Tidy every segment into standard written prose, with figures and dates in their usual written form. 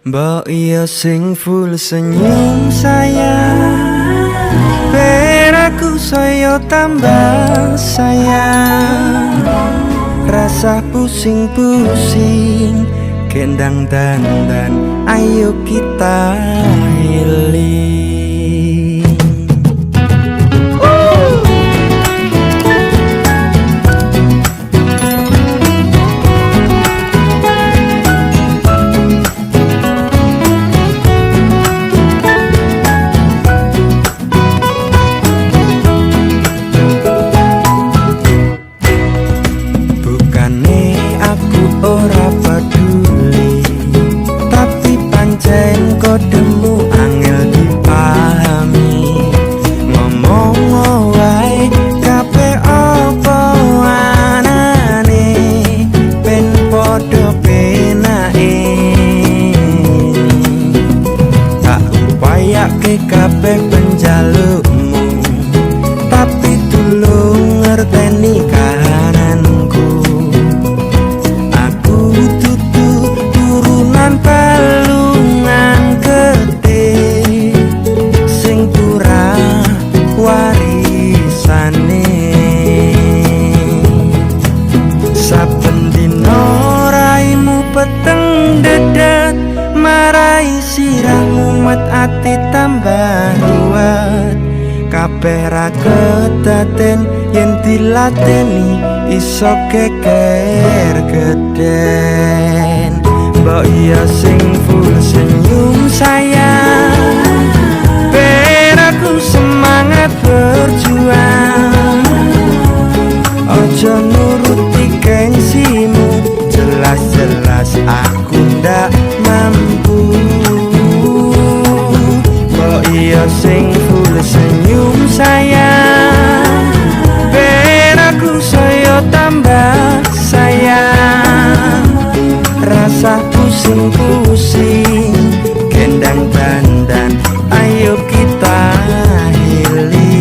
Mbok iya sing full senyum sayang, ben aku saya tambah sayang. Rasa pusing-pusing, kendang dandan, ayo kita healing. Ora peduli, tapi pancen kodemu angel dipahami. Ngomong wae kabeh apa anane, ben padha penake. Tak upayake kabeh penjalukmu, tapi tulung ngerteni kahananku. Palungan gede sing pura warisane, saben dina raimu peteng dedet, marai sirahmu mat ati tambah ruwet. Kabeh ra kedaden yen dilateni iso geger geden. Mbok iya sing full senyum sayang, ben aku semangat berjuang. Ojo nuruti gengsimu, jelas-jelas aku ndak mampu. Mbok iya sing full senyum sayang, ben aku saya tambah sayang. Rasa pusing-pusing, kendang dandan, ayo kita healing.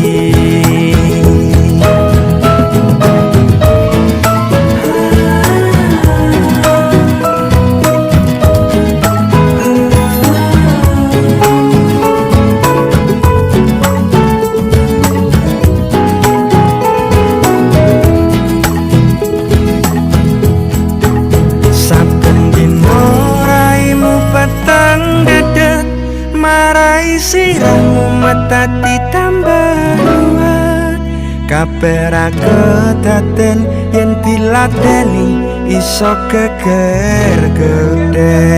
Marai sirahmu mata ditambah ruwet. Kabeh ra kedaden yen diladeni iso geger gede.